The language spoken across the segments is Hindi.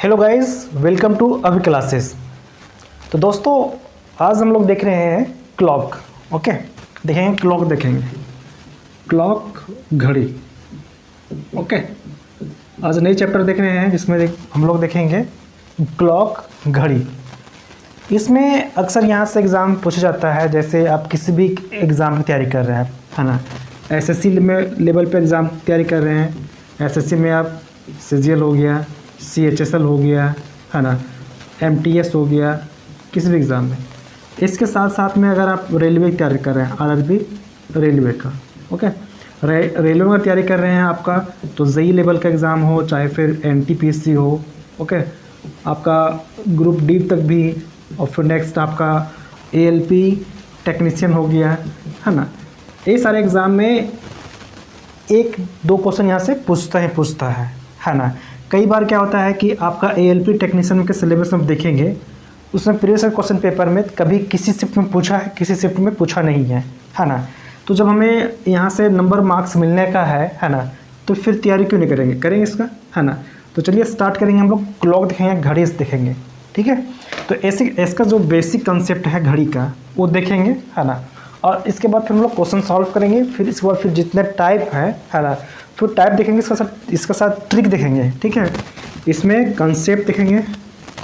हेलो गाइस, वेलकम टू अभी क्लासेस। तो दोस्तों आज हम लोग देख रहे हैं क्लॉक। ओके, देखेंगे क्लॉक, देखेंगे क्लॉक घड़ी। ओके, आज नई चैप्टर देख रहे हैं जिसमें हम लोग देखेंगे क्लॉक घड़ी। इसमें अक्सर यहाँ से एग्ज़ाम पूछा जाता है, जैसे आप किसी भी एग्ज़ाम की तैयारी कर रहे हैं, है ना। एसएससी में लेवल पे एग्ज़ाम तैयारी कर रहे हैं, एसएससी में आप सीजीएल हो गया, सीएचएसएल हो गया, है ना, एमटीएस हो गया, किसी भी एग्ज़ाम में। इसके साथ साथ में अगर आप रेलवे की तैयारी कर रहे हैं, आरआरबी रेलवे का, ओके, रेलवे में तैयारी कर रहे हैं आपका, तो जेईई लेवल का एग्ज़ाम हो, चाहे फिर एनटीपीसी हो, ओके, आपका ग्रुप डी तक भी, और फिर नेक्स्ट आपका एएलपी टेक्नीशियन हो गया, है ना। ये सारे एग्ज़ाम में एक दो क्वेश्चन यहाँ से पूछता है ना। कई बार क्या होता है कि आपका एएलपी टेक्नीशियन के सिलेबस में देखेंगे, उसमें प्रीवियस क्वेश्चन पेपर में कभी किसी शिफ्ट में पूछा है, किसी शिफ्ट में पूछा नहीं है ना। तो जब हमें यहाँ से नंबर मार्क्स मिलने का है ना, तो फिर तैयारी क्यों नहीं करेंगे इसका, है ना। तो चलिए स्टार्ट करेंगे। हम लोग क्लॉक देखेंगे, घड़ी देखेंगे, ठीक है। तो ऐसे इसका जो बेसिक कंसेप्ट है घड़ी का वो देखेंगे, है ना। और इसके बाद फिर हम लोग क्वेश्चन सॉल्व करेंगे। फिर इसके बाद फिर जितने टाइप है ना, फिर टाइप देखेंगे, इसका साथ ट्रिक देखेंगे, ठीक है। इसमें कंसेप्ट देखेंगे,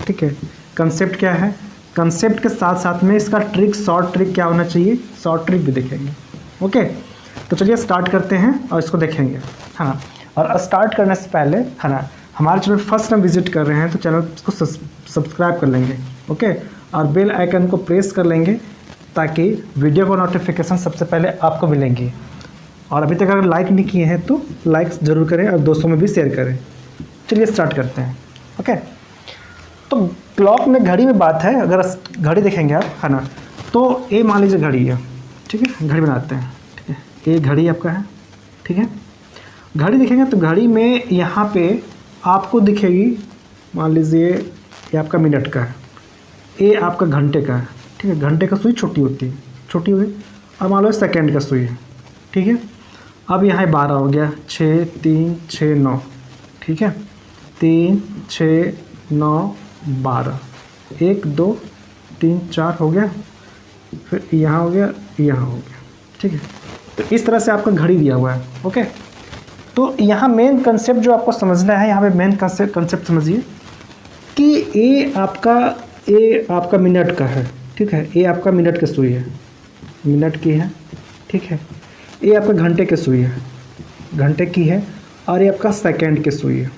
ठीक है। कंसेप्ट क्या है, कंसेप्ट के साथ साथ में इसका ट्रिक, शॉर्ट ट्रिक क्या होना चाहिए, शॉर्ट ट्रिक भी देखेंगे। ओके, तो चलिए स्टार्ट करते हैं और इसको देखेंगे, हाँ। और स्टार्ट करने से पहले, है ना, हमारे चैनल फर्स्ट टाइम विजिट कर रहे हैं तो चैनल को सब्सक्राइब कर लेंगे, ओके, और बेल आइकन को प्रेस कर लेंगे ताकि वीडियो को नोटिफिकेशन सबसे पहले आपको मिलेंगी। और अभी तक अगर लाइक नहीं किए हैं तो लाइक ज़रूर करें और दोस्तों में भी शेयर करें। चलिए स्टार्ट करते हैं। ओके, तो क्लॉक में घड़ी में बात है, अगर घड़ी देखेंगे आप, है ना, तो ये मान लीजिए घड़ी है, ठीक है, घड़ी बनाते हैं, ठीक है। ये घड़ी आपका है, ठीक है। घड़ी देखेंगे तो घड़ी में यहाँ पे आपको दिखेगी, मान लीजिए ये आपका मिनट का है, ये आपका घंटे का है, ठीक है। घंटे का सुई छोटी होती है, छोटी हुई। और मान लो सेकेंड का सुई है, ठीक है। अब यहाँ 12 हो गया, 6 3 6 9, ठीक है, 3 6 9 12, 1 2 3 4 हो गया, फिर यहाँ हो गया, यहाँ हो गया, ठीक है। तो इस तरह से आपका घड़ी दिया हुआ है। ओके, तो यहाँ मेन कंसेप्ट जो आपको समझना है, यहाँ पे मेन कंसेप्ट समझिए कि ये आपका मिनट का है, ठीक है। ये आपका मिनट की सुई है, मिनट की है, ठीक है। ये आपका घंटे की सुई है, घंटे की है। और ये आपका सेकंड की सुई है,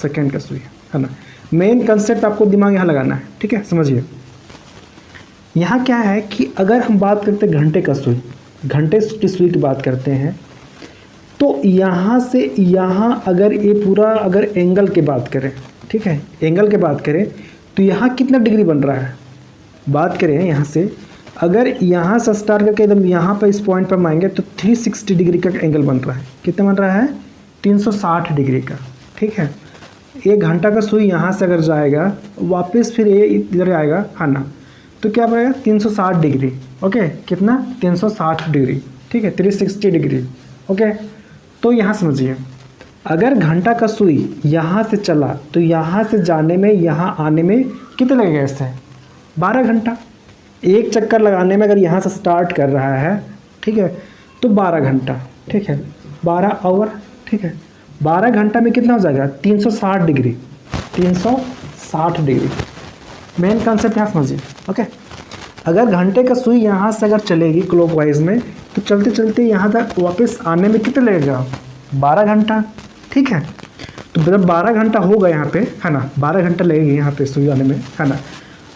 सेकंड का सुई है ना। मेन कंसेप्ट आपको दिमाग यहाँ लगाना है, ठीक है, समझिए। यहाँ क्या है कि अगर हम बात करते हैं घंटे का सुई, घंटे की सुई की बात करते हैं, तो यहाँ से यहाँ अगर ये पूरा अगर एंगल की बात करें, ठीक है, एंगल की बात करें तो यहाँ कितना डिग्री बन रहा है, बात करें यहाँ से, अगर यहाँ से स्टार्ट करके एकदम यहाँ पर इस पॉइंट पर आएंगे तो 360 डिग्री का एंगल बन रहा है। कितना बन रहा है, 360 डिग्री का, ठीक है। एक घंटा का सुई यहाँ से अगर जाएगा वापस फिर ये इधर आएगा, है ना, तो क्या बनेगा 360 डिग्री। ओके, कितना, 360 डिग्री, ठीक है, 360 डिग्री। ओके, तो यहाँ समझिए, अगर घंटा का सुई यहाँ से चला तो यहाँ से जाने में, यहाँ आने में कितना लगेगा, इससे 12 घंटा। एक चक्कर लगाने में अगर यहाँ से स्टार्ट कर रहा है, ठीक है, तो 12 घंटा, ठीक है, 12 आवर, ठीक है। 12 घंटा में कितना हो जाएगा, 360 डिग्री, 360 डिग्री। मेन कंसेप्ट यहाँ समझिए। ओके, अगर घंटे का सुई यहाँ से अगर चलेगी क्लॉकवाइज में, तो चलते चलते यहाँ तक वापस आने में कितना लगेगा, 12 घंटा, ठीक है। तो जब 12 घंटा होगा यहाँ पे, है ना, 12 घंटा लगेगी यहाँ पे सुई आने में, है ना,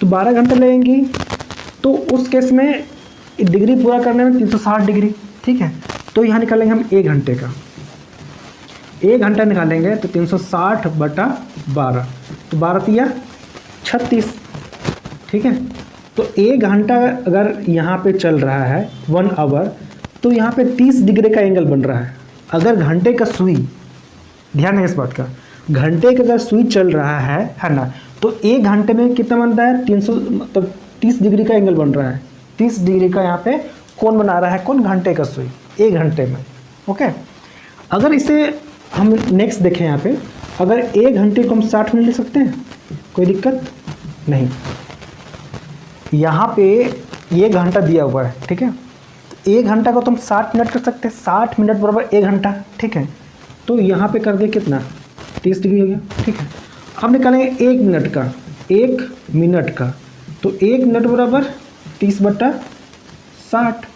तो 12 घंटे लगेंगी। तो उस केस में डिग्री पूरा करने में 360 डिग्री, ठीक है। तो यहाँ निकालेंगे हम 1 घंटे का, 1 घंटा निकालेंगे तो 360 बटा 12, तो 12 तिया 36, ठीक है। तो 1 घंटा अगर यहाँ पे चल रहा है 1 आवर, तो यहाँ पे 30 डिग्री का एंगल बन रहा है। अगर घंटे का सुई, ध्यान है इस बात का, घंटे का अगर सुई चल रहा है ना, तो 1 घंटे में कितना बनता है, 300, मतलब 30 डिग्री का एंगल बन रहा है। 30 डिग्री का यहाँ पे कौन बना रहा है, कौन, घंटे का सुई, 1 घंटे में। ओके, अगर इसे हम नेक्स्ट देखें यहाँ पे, अगर 1 घंटे को हम 60 मिनट ले सकते हैं, कोई दिक्कत नहीं। यहाँ पे 1 घंटा दिया हुआ है, ठीक है, तो 1 घंटा को तुम 60 मिनट कर सकते हैं, 60 मिनट बराबर 1 घंटा, ठीक है। तो यहाँ पे कर दे कितना, 30 डिग्री हो गया, ठीक है। अब निकालेंगे 1 मिनट का, 1 मिनट का, तो 1 मिनट बराबर 30/60,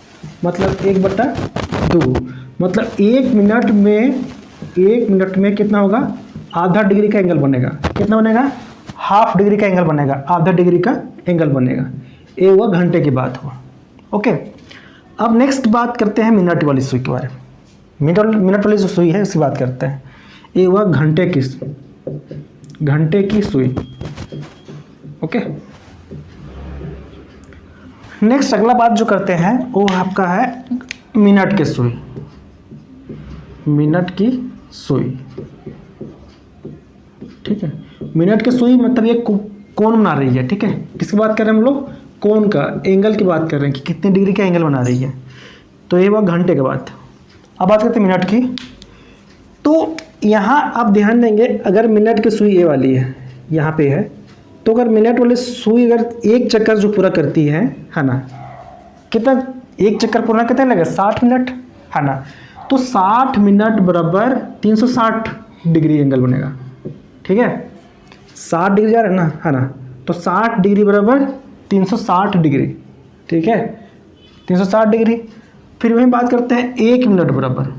मतलब 1/2, मतलब 1 मिनट में कितना होगा, आधा डिग्री का एंगल बनेगा। कितना बनेगा, हाफ डिग्री का एंगल बनेगा, आधा डिग्री का एंगल बनेगा। ये हुआ घंटे की बात हुआ, ओके। अब नेक्स्ट बात करते हैं मिनट वाली सुई के बारे में। मिनट वाली जो सुई है उसकी बात करते हैं। ये हुआ घंटे की सुई, ओके। नेक्स्ट अगला बात जो करते हैं वो आपका है मिनट की सुई। मिनट की सुई, ठीक है। मिनट की सुई मतलब ये कोण बना रही है, ठीक है। किसकी बात कर रहे हैं हम लोग, कोण का, एंगल की बात कर रहे हैं कि कितने डिग्री का एंगल बना रही है। तो ये हुआ घंटे की बात। अब बात करते हैं मिनट की। तो यहाँ आप ध्यान देंगे, अगर मिनट की सुई ये वाली है, यहाँ पे है, तो अगर मिनट वाली सुई अगर एक चक्कर जो पूरा करती है ना, कितना, एक चक्कर पूरा कितना लगेगा, 60 मिनट, है ना। तो 60 मिनट बराबर 360 डिग्री एंगल बनेगा, ठीक है। 60 डिग्री जा रहा है ना, है ना, तो 60 डिग्री बराबर 360 डिग्री, ठीक है, 360 डिग्री। फिर वहीं बात करते हैं 1 मिनट बराबर,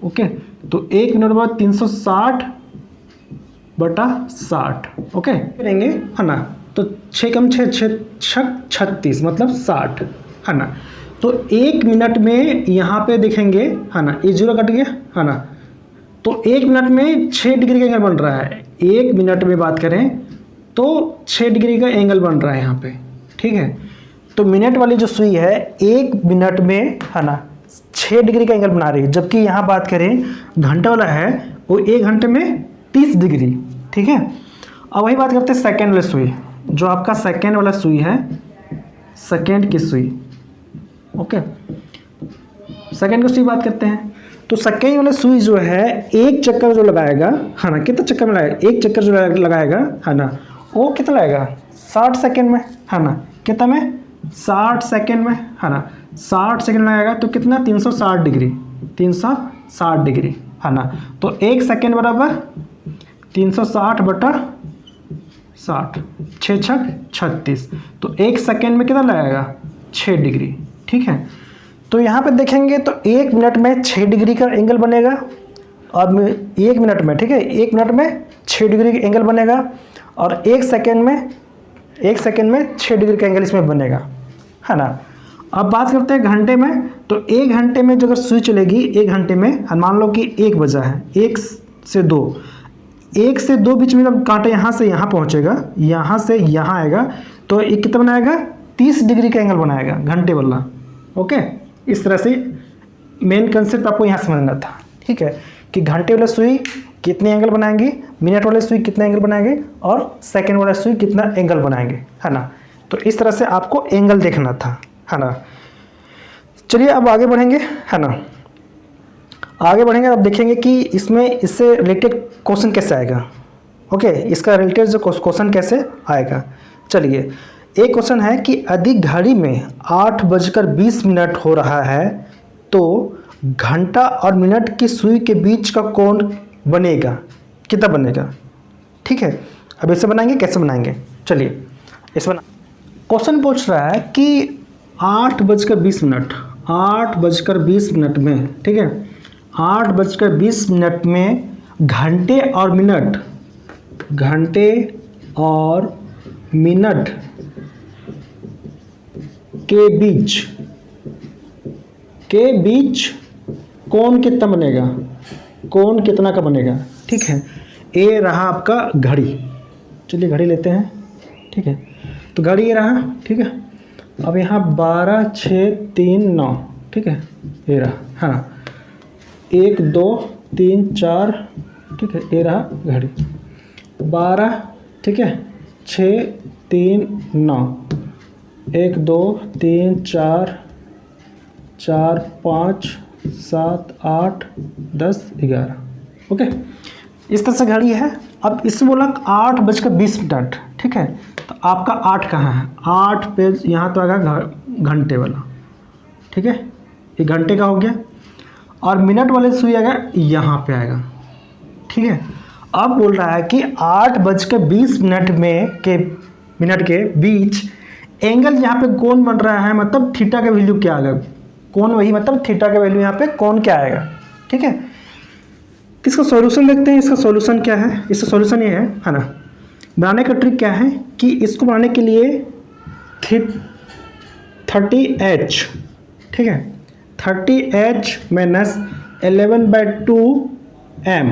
ओके। तो 1 मिनट बराबर 360/60, ओके करेंगे, है ना। तो 6 कम 6 36, मतलब 60, है ना। तो 1 मिनट में यहाँ पे देखेंगे, है ना, ये 0 कट गया, है ना। तो 1 मिनट में 6 डिग्री का एंगल बन रहा है। 1 मिनट में बात करें तो 6 डिग्री का एंगल बन रहा है यहाँ पे, ठीक है। तो मिनट वाली जो सुई है 1 मिनट में, है ना, 6 डिग्री का एंगल बना रही है। जबकि यहाँ बात करें घंटा वाला है वो 1 घंटे में 30 डिग्री, ठीक है। अब वही बात करते हैं सेकेंड वाली सुई, जो आपका सेकेंड वाला सुई है, सेकेंड की सुई, ओके। सेकेंड की सुई बात करते हैं। तो सेकेंड वाला सुई जो है एक चक्कर जो लगाएगा, है ना, कितना चक्कर में लगाएगा, एक चक्कर जो लगाएगा, है ना, वो कितना लगाएगा, 60 सेकेंड में, है ना। कितना में, 60 सेकेंड में, है ना। 60 सेकेंड लगाएगा तो कितना, 360 डिग्री, 360 डिग्री, है ना। तो 1 सेकेंड बराबर 360/60, 6 छक 36, तो 1 सेकेंड में कितना लगाएगा, 6 डिग्री, ठीक है। तो यहाँ पे देखेंगे तो 1 मिनट में 6 डिग्री का एंगल बनेगा, और 1 मिनट में, ठीक है, 1 मिनट में 6 डिग्री का एंगल बनेगा, और 1 सेकेंड में 6 डिग्री का एंगल इसमें बनेगा, है ना। अब बात करते हैं घंटे में। तो 1 घंटे में जो अगर सुई चलेगी 1 घंटे में, मान लो कि 1 बजा है, 1 से 2, 1 से 2 बीच में जब कांटा यहाँ से यहाँ पहुँचेगा, यहाँ से यहाँ आएगा, तो ये कितना बनाएगा, 30 डिग्री का एंगल बनाएगा घंटे वाला, ओके। इस तरह से मेन कंसेप्ट आपको यहाँ समझना था, ठीक है, कि घंटे वाला सुई कितने एंगल बनाएंगे, मिनट वाले सुई कितना एंगल बनाएंगे, और सेकंड वाला सुई कितना एंगल बनाएंगे, है ना। तो इस तरह से आपको एंगल देखना था, है ना। चलिए अब आगे बढ़ेंगे, है ना। आगे बढ़ेंगे, अब देखेंगे कि इसमें इससे रिलेटेड क्वेश्चन कैसे आएगा, ओके। इसका रिलेटेड जो क्वेश्चन कैसे आएगा, चलिए। एक क्वेश्चन है कि यदि घड़ी में 8:20 हो रहा है तो घंटा और मिनट की सुई के बीच का कोण बनेगा, कितना बनेगा, ठीक है। अब इसे बनाएंगे, कैसे बनाएंगे, चलिए इस बना। क्वेश्चन पूछ रहा है कि 8:20, 8:20 में, ठीक है, 8:20 में घंटे और मिनट के बीच कोण कितना बनेगा, कोण कितना का बनेगा, ठीक है। ये रहा आपका घड़ी, चलिए घड़ी लेते हैं, ठीक है। तो घड़ी ये रहा, ठीक है। अब यहाँ 12, 6, 3, 9, ठीक है, ये रहा, हाँ, 1, 2, 3, 4, ठीक है, ये रहा घड़ी, 12, ठीक है, 6, 3, 9, 1, 2, 3, 4, 5, 7, 8, 10, 11, ओके। इस तरह से घड़ी है, अब इसमें बोला 8:20, ठीक है। तो आपका 8 कहाँ है, 8 पे यहाँ तो आएगा घंटे वाला, ठीक है, ये घंटे का हो गया। और मिनट वाले सुई आएगा यहाँ पे आएगा, ठीक है। अब बोल रहा है कि 8:20 मिनट के बीच एंगल यहाँ पे कौन बन रहा है, मतलब थीटा का वैल्यू क्या आएगा, कौन वही मतलब थीटा का वैल्यू यहाँ पे कौन क्या आएगा, ठीक है। इसका सॉल्यूशन देखते हैं, इसका सॉल्यूशन क्या है। इसका सॉल्यूशन ये है ना, बनाने का ट्रिक क्या है कि इसको बनाने के लिए 30h, ठीक है, 30h माइनस 11/2m,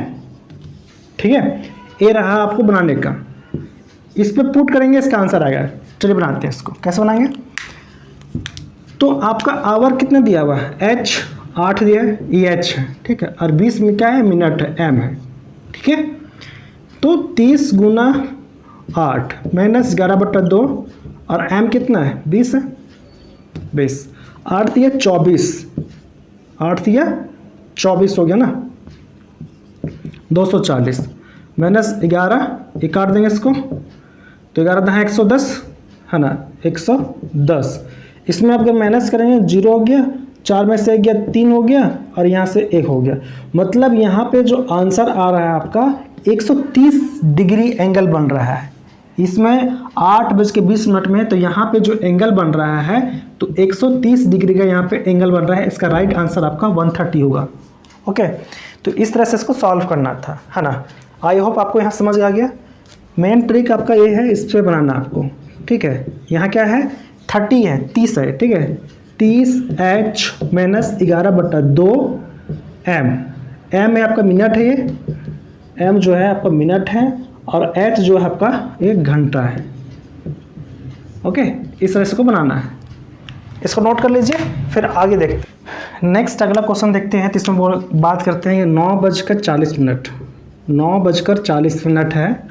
ठीक है, ये रहा आपको बनाने का। इस पर पुट करेंगे, इसका आंसर आएगा। चलिए बनाते हैं इसको, कैसे बनाएंगे। तो आपका आवर कितना दिया हुआ है, h 8 दिया है, ये h है, ठीक है, और 20 में क्या है, मिनट है, m है, ठीक है। तो 30 गुना 8 माइनस 11/2 और m कितना है, 20 है, 20, 8 दिया 24, 8 दिया 24 हो गया ना, 240 माइनस 11, ये काट देंगे इसको, तो 11 दहा 110 है ना, 110। इसमें आप अगर माइनस करेंगे 0 हो गया, 4 में से 1 गया 3 हो गया, और यहाँ से 1 हो गया। मतलब यहाँ पे जो आंसर आ रहा है आपका 130 डिग्री एंगल बन रहा है। इसमें 8:20 में, तो यहाँ पे जो एंगल बन रहा है तो 130 डिग्री का यहाँ पे एंगल बन रहा है। इसका राइट आंसर आपका 130 होगा। ओके, तो इस तरह से इसको सॉल्व करना था, है ना। आई होप आपको यहाँ समझ आ गया। मेन ट्रिक आपका ये है, इस पर बनाना आपको, ठीक है। यहाँ क्या है, 30 है, 30 है, ठीक है, 30h माइनस 11/2m, m है आपका मिनट है, ये m जो है आपका मिनट है, और h जो है आपका 1 घंटा है। ओके, इस तरह से को बनाना है, इसको नोट कर लीजिए, फिर आगे देखते हैं। नेक्स्ट अगला क्वेश्चन देखते हैं। तो इसमें बात करते हैं 9:40, 9:40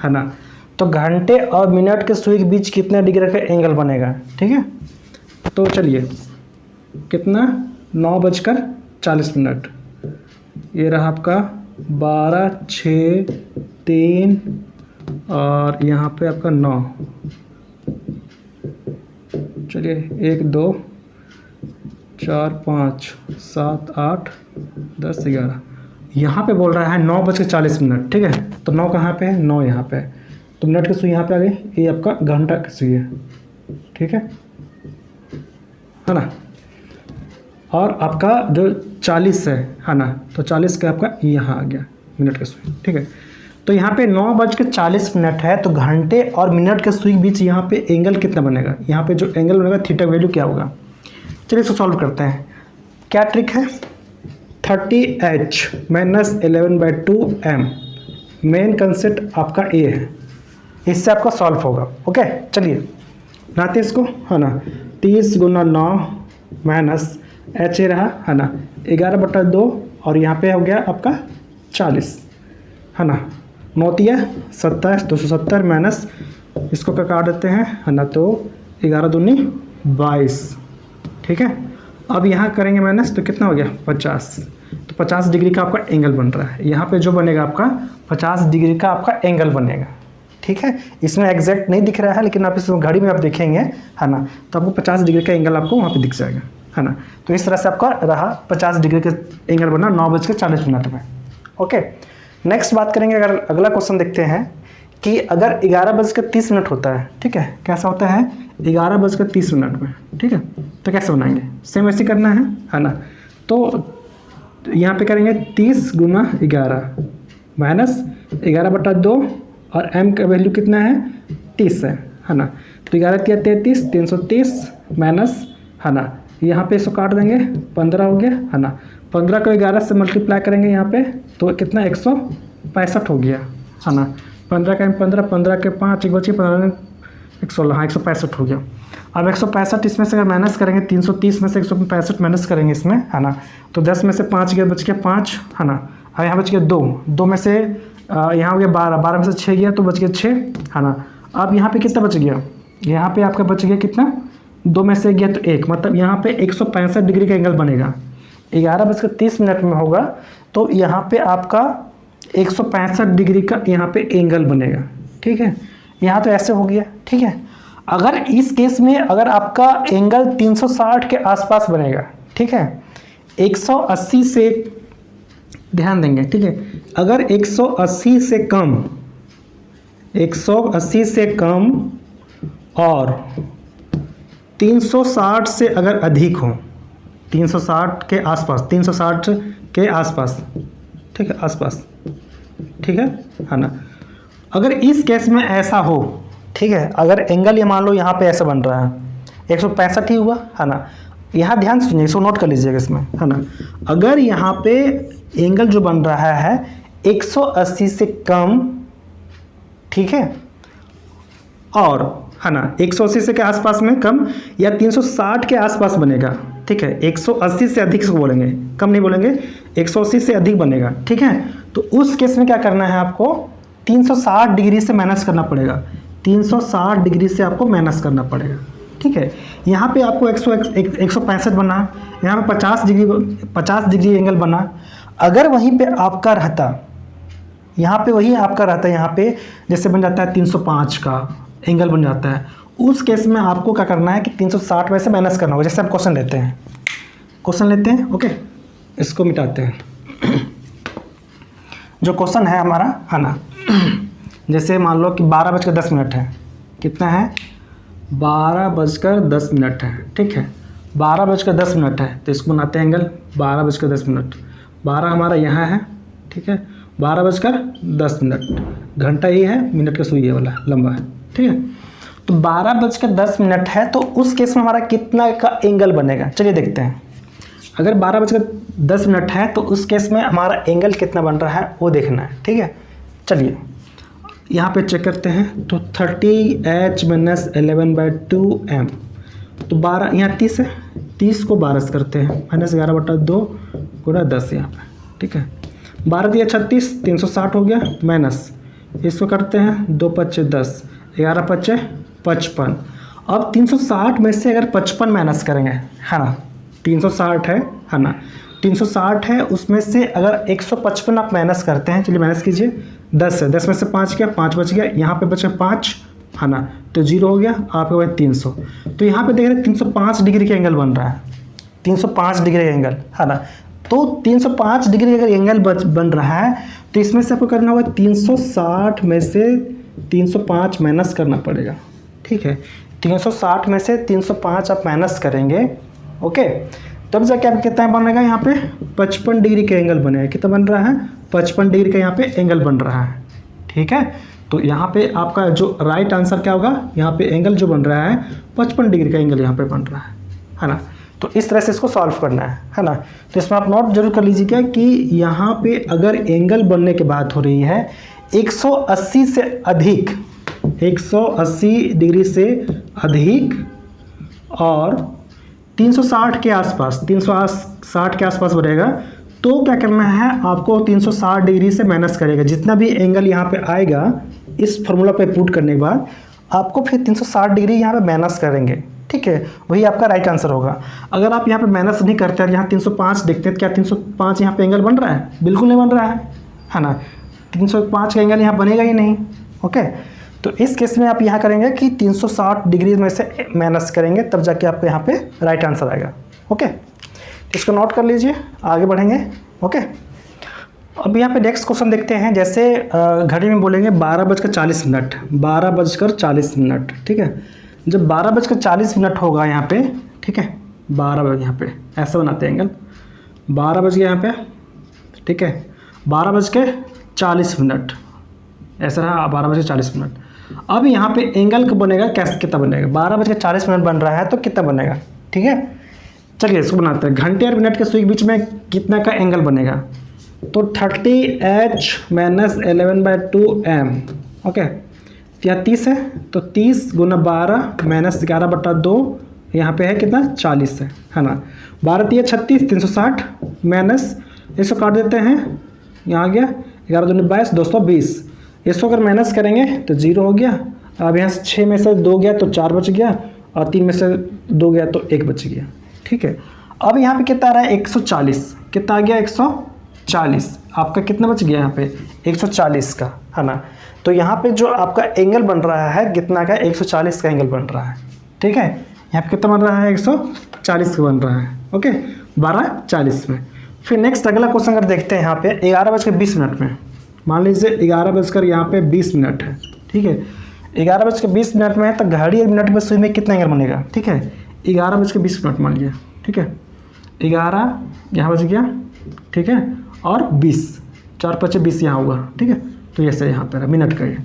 है ना। तो घंटे और मिनट के सुई के बीच कितने डिग्री का एंगल बनेगा, ठीक है। तो चलिए, कितना, 9:40, ये रहा आपका 12, 6, 3 और यहाँ पे आपका 9। चलिए 1, 2, 4, 5, 7, 8, 10, 11। यहाँ पे बोल रहा है 9:40, ठीक है। तो 9 कहाँ पे है, 9 यहाँ पे है, तो मिनट की सुई यहाँ पे आ गई, ये आपका घंटा की सुई है, ठीक है ना। और आपका जो 40 है ना, तो 40 का आपका यहाँ आ गया मिनट की सुई, ठीक है। तो यहाँ पे 9:40 है, तो घंटे और मिनट के सुई के बीच यहाँ पे एंगल कितना बनेगा, यहाँ पे जो एंगल बनेगा थीटा वैल्यू क्या होगा। चलिए इसको सॉल्व करते हैं। क्या ट्रिक है, 30h minus 11/2m, main concept आपका ए है, इससे आपका सॉल्व होगा। ओके, चलिए बनाते इसको, है ना। 30 गुना 9 माइनस h रहा, है ना, 11/2, और यहाँ पे हो गया आपका 40, है ना, 9 तिया 27, 270 माइनस इसको क्या काट देते हैं, है ना, तो 11 दूनी 22, ठीक है। अब यहाँ करेंगे माइनस, तो कितना हो गया 50, तो 50 डिग्री का आपका एंगल बन रहा है। यहाँ पे जो बनेगा आपका 50 डिग्री का आपका एंगल बनेगा, ठीक है। इसमें एग्जैक्ट नहीं दिख रहा है, लेकिन आप इस घड़ी में आप देखेंगे, है ना, तो आपको 50 डिग्री का एंगल आपको वहाँ पे दिख जाएगा, है ना। तो इस तरह से आपका रहा 50 डिग्री का एंगल बना 9:40 में। ओके, नेक्स्ट बात करेंगे, अगर अगला क्वेश्चन देखते हैं कि अगर 11:30 होता है, ठीक है, कैसा होता है 11:30 में, ठीक है, तो कैसे बनाएंगे, सेम ऐसे करना है ना। तो यहाँ पे करेंगे 30 गुना 11 माइनस 11/2, और m का वैल्यू कितना है 30 है ना। तो 11 तिया 33, 330 माइनस, है ना, यहाँ पे इसको काट देंगे, 15 हो गया, है ना। 15 को 11 से मल्टीप्लाई करेंगे यहाँ पे, तो कितना 165 हो गया, है ना। 15 का 15, 15 के 5 एक बचे, 15 116, हाँ 165 हो गया। अब 165 इसमें से अगर माइनस करेंगे, 330 में से 165 माइनस करेंगे इसमें, है ना, तो 10 में से 5 गया, बच गया 5, है ना। अब यहाँ बच गया 2 में से यहाँ हो गया 12 में से 6 गया, तो बच गया 6, है ना। अब यहाँ पे कितना बच गया, यहाँ पे आपका बच गया कितना, 2 में से गया तो 1, मतलब यहाँ पे 165 डिग्री का एंगल बनेगा। 11:30 में होगा, तो यहाँ पे आपका 165 डिग्री का यहाँ पे एंगल बनेगा, ठीक है। यहाँ तो ऐसे हो गया, ठीक है। अगर इस केस में अगर आपका एंगल 360 के आसपास बनेगा, ठीक है, 180 से ध्यान देंगे, ठीक है। अगर 180 से कम, 180 से कम और 360 से अगर अधिक हो, 360 के आसपास, 360 के आसपास, ठीक है, आसपास, ठीक है ना। अगर इस केस में ऐसा हो, ठीक है, अगर एंगल ये मान लो यहाँ पे ऐसा बन रहा है, 165 ही हुआ, है ना। यहाँ ध्यान सुनिए, इसको नोट कर लीजिएगा इसमें, है ना। अगर यहाँ पे एंगल जो बन रहा है 180 से कम, ठीक है, और है ना 180 से के आसपास में कम या 360 के आसपास बनेगा, ठीक है। 180 से अधिक से बोलेंगे, कम नहीं बोलेंगे, 180 से अधिक बनेगा, ठीक है। तो उस केस में क्या करना है, आपको 360 डिग्री से माइनस करना पड़ेगा, 360 डिग्री से आपको माइनस करना पड़ेगा, ठीक है। यहाँ पे आपको 165 बना, यहाँ पे 50 डिग्री एंगल बना। अगर वहीं पे आपका रहता, यहाँ पे वही आपका रहता है, यहाँ पे जैसे बन जाता है 305 का एंगल बन जाता है, उस केस में आपको क्या करना है कि 360 में से माइनस करना होगा। जैसे हम क्वेश्चन लेते हैं, ओके, इसको मिटाते हैं। जो क्वेश्चन है हमारा, है ना, जैसे मान लो कि 12:10 है, कितना है, 12:10 है, ठीक है। 12:10 है, तो इसको बनाते हैं एंगल 12:10। 12 हमारा यहाँ है, ठीक है, 12:10, घंटा ही है, मिनट का सुई है वाला लंबा है, ठीक है। तो 12:10 है, तो उस केस में हमारा कितना का एंगल बनेगा, चलिए देखते हैं। अगर 12:10 है तो उस केस में हमारा एंगल कितना बन रहा है वो देखना है, ठीक है। चलिए यहाँ पे चेक करते हैं, तो 30h - 11/2m, तो 12 यहाँ 30 है, 30 को 12 से करते हैं, -11/2 × 10 यहाँ पे, ठीक है। 12 दिया 36, 360 हो गया, माइनस इसको करते हैं 2 × 5 = 10, 11 × 5 = 55। अब 360 में से अगर 55 माइनस करेंगे, है ना, 360 है ना, 360 है, उसमें से अगर 155 आप माइनस करते हैं, चलिए माइनस कीजिए, 10 है, 10 में से 5 गया, 5 बच गया, यहाँ पे बचे 5, है ना, तो 0 हो गया, आपके पास 300। तो यहाँ पे देख रहे हैं 305 डिग्री का एंगल बन रहा है, 305 डिग्री का एंगल, है ना। तो 305 डिग्री अगर एंगल बन रहा है, तो इसमें से आपको करना होगा 360 में से 305 माइनस करना पड़ेगा, ठीक है। 360 में से 305 आप माइनस करेंगे, ओके, तब जाके आप कितना बनेगा, यहाँ पे 55 डिग्री का एंगल बनेगा। कितना बन रहा है, 55 डिग्री का यहाँ पे एंगल बन रहा है, ठीक है। तो यहाँ पे आपका जो राइट आंसर क्या होगा, यहाँ पे एंगल जो बन रहा है 55 डिग्री का एंगल यहाँ पे बन रहा है ना। तो इस तरह से इसको सॉल्व करना है ना। तो इसमें आप नोट जरूर कर लीजिएगा कि यहाँ पे अगर एंगल बनने की बात हो रही है 180 से अधिक, 180 डिग्री से अधिक और 360 के आसपास, 360 के आसपास बढ़ेगा, तो क्या करना है आपको, 360 डिग्री से माइनस करेगा। जितना भी एंगल यहाँ पे आएगा इस फॉर्मूला पे पुट करने के बाद आपको फिर 360 डिग्री यहाँ पे माइनस करेंगे, ठीक है, वही आपका राइट आंसर होगा। अगर आप यहाँ पे माइनस नहीं करते हैं, यहाँ 305 देखते हैं, क्या 305 यहाँ पे एंगल बन रहा है, बिल्कुल नहीं बन रहा है ना। 305 का एंगल यहाँ बनेगा ही नहीं, ओके। तो इस केस में आप यहाँ करेंगे कि 360 डिग्री में से माइनस करेंगे, तब जाके आपको यहाँ पे राइट आंसर आएगा, ओके। इसको नोट कर लीजिए, आगे बढ़ेंगे, ओके। अब यहाँ पे नेक्स्ट क्वेश्चन देखते हैं। जैसे घड़ी में बोलेंगे 12:40, 12:40, ठीक है। जब 12:40 होगा यहाँ पे, ठीक है, 12 बजे यहाँ पे ऐसा बनाते हैं एंगल, 12 बज गया यहाँ पे, ठीक है, 12:40 ऐसा रहा, 12:40। अब यहाँ पे एंगल का बनेगा, कैसे कितना बनेगा, 12:40 बन रहा है तो कितना बनेगा, ठीक है। चलिए इसको बनाते हैं। घंटे और मिनट के सुई के बीच में कितना का एंगल बनेगा, तो 30h - 11/2m, ओके। यहाँ 30 है, तो 30 × 12 - 11/2 यहाँ पे है कितना, 40 है ना। 12 × 36, 360 माइनस, इसको काट देते हैं, यहाँ आ गया 11 × 2 = 22, 220। इसको अगर माइनस करेंगे तो 0 हो गया। अब यहाँ से 6 में से 2 गया तो 4 बच गया, और 3 में से 2 गया तो 1 बच गया, ठीक है। अब यहाँ पे कितना आ रहा है, 140, कितना आ गया, 140, आपका कितना बच गया यहाँ पे 140 का, है ना। तो यहाँ पे जो आपका एंगल बन रहा है कितना का, 140 का एंगल बन रहा है, ठीक है। यहाँ पे कितना बन रहा है, 140 का बन रहा है, ओके, 12:40 में। फिर नेक्स्ट अगला क्वेश्चन अगर देखते हैं यहाँ पे 11:20 में, मान लीजिए 11:20 है, ठीक है। 11:20 में है तो घड़ी 1 मिनट में सुई में कितना एंगल बनेगा, ठीक है। 11:20 मान लिया, ठीक है। 11 यहाँ बच गया, ठीक है, और 20, 4×5 यहाँ हुआ, ठीक है। तो ये सही यहाँ पर मिनट का ये,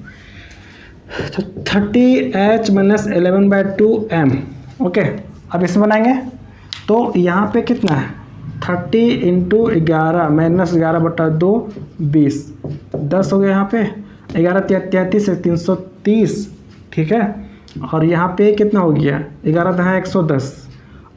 तो 30h - 11/2m, ओके। अब इसमें बनाएंगे तो यहाँ पे कितना है, 30 × 11 - 11/2 20, 10 हो गया यहाँ पे, 11×33 है 330, ठीक है। और यहाँ पे कितना हो गया, 11 × 110।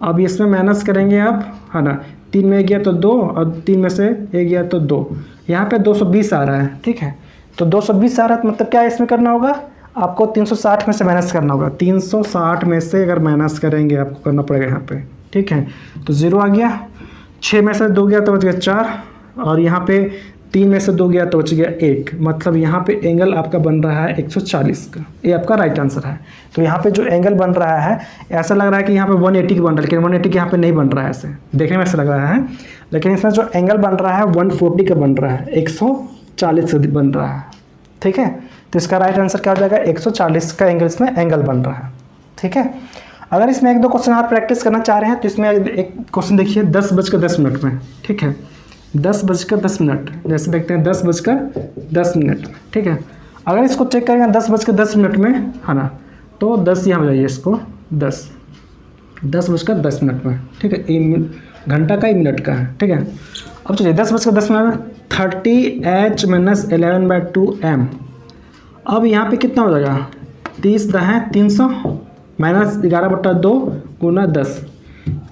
अब इसमें माइनस करेंगे आप, है ना, 3 में गया तो 2 और 3 में से 1 गया तो 2, यहाँ पे 220 आ रहा है, ठीक है। तो 220 आ रहा है तो मतलब क्या इसमें करना होगा, आपको 360 में से माइनस करना होगा। 360 में से अगर माइनस करेंगे आपको करना पड़ेगा यहाँ पे, ठीक है। तो 0 आ गया, 6 में से 2 गया तो बच गया 4, और यहाँ पे 3 में से 2 गया तो बच गया 1, मतलब यहाँ पे एंगल आपका बन रहा है 140 का। ये आपका राइट आंसर है। तो यहाँ पे जो एंगल बन रहा है, ऐसा लग रहा है कि यहाँ पे 180 का बन रहा है, लेकिन 180 यहाँ पे नहीं बन रहा है, ऐसे देखने में ऐसा लग रहा है, लेकिन इसमें जो एंगल बन रहा है 140 का बन रहा है, 140 का बन रहा है, ठीक है। तो इसका राइट आंसर क्या हो जाएगा, 140 का एंगल इसमें एंगल बन रहा है, ठीक है। अगर इसमें 1-2 क्वेश्चन आप प्रैक्टिस करना चाह रहे हैं तो इसमें एक क्वेश्चन देखिए 10:10 में, ठीक है। 10:10, जैसे देखते हैं 10:10 में, ठीक है। अगर इसको चेक करेंगे 10:10 में, है ना, तो 10 यहाँ हो जाइए, इसको 10:10 में, ठीक है। घंटा का ही मिनट का है, ठीक है। अब चलिए 10:10 में 30h - 11/2m। अब यहाँ पे कितना हो जाएगा, 30×10 300 माइनस 11/2 × 10,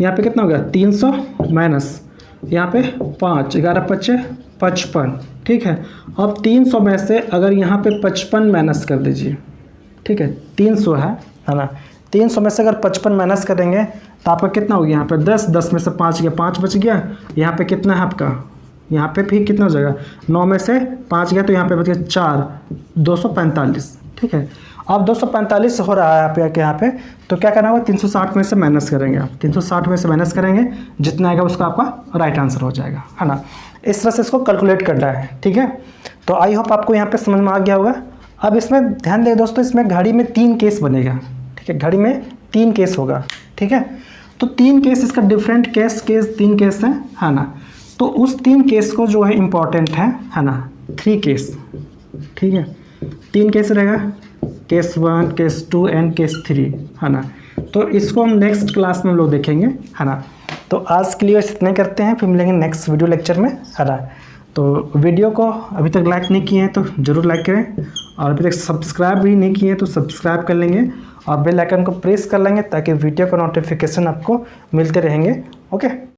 यहाँ पे कितना हो गया 300 माइनस यहाँ पे 5, 11×5 = 55, ठीक है। अब 300 में से अगर यहाँ पे 55 माइनस कर दीजिए, ठीक है, 300 है ना, 300 में से अगर 55 माइनस करेंगे तो आपका कितना हो गया, यहाँ पे 10 में से 5 गया, 5 बच गया। यहाँ पे कितना है आपका, यहाँ पे फिर कितना हो जाएगा, 9 में से 5 गया तो यहाँ पे बच गया 4, 245, ठीक है। अब 245 हो रहा है आप यहाँ पे, तो क्या करना होगा, 360 में से माइनस करेंगे आप, 360 में से माइनस करेंगे, जितना आएगा उसका आपका राइट आंसर हो जाएगा, है ना। इस तरह से इसको कैलकुलेट करना है, ठीक है। तो आई होप आपको यहाँ पे समझ में आ गया होगा। अब इसमें ध्यान दें दोस्तों, इसमें घड़ी में 3 केस बनेगा, ठीक है। घड़ी में 3 केस होगा, ठीक है। तो 3 केस, इसका डिफरेंट केस 3 केस है ना। तो उस 3 केस को जो है इम्पॉर्टेंट है ना, 3 केस, ठीक है। 3 केस रहेगा, केस 1, केस 2 एंड केस 3, है ना। तो इसको हम नेक्स्ट क्लास में हम लोग देखेंगे, है ना। तो आज के लिए इतने करते हैं, फिर मिलेंगे नेक्स्ट वीडियो लेक्चर में, है ना। तो वीडियो को अभी तक लाइक नहीं किए हैं तो ज़रूर लाइक करें, और अभी तक सब्सक्राइब भी नहीं किए हैं तो सब्सक्राइब कर लेंगे, और बेल आइकन को प्रेस कर लेंगे ताकि वीडियो का नोटिफिकेशन आपको मिलते रहेंगे, ओके।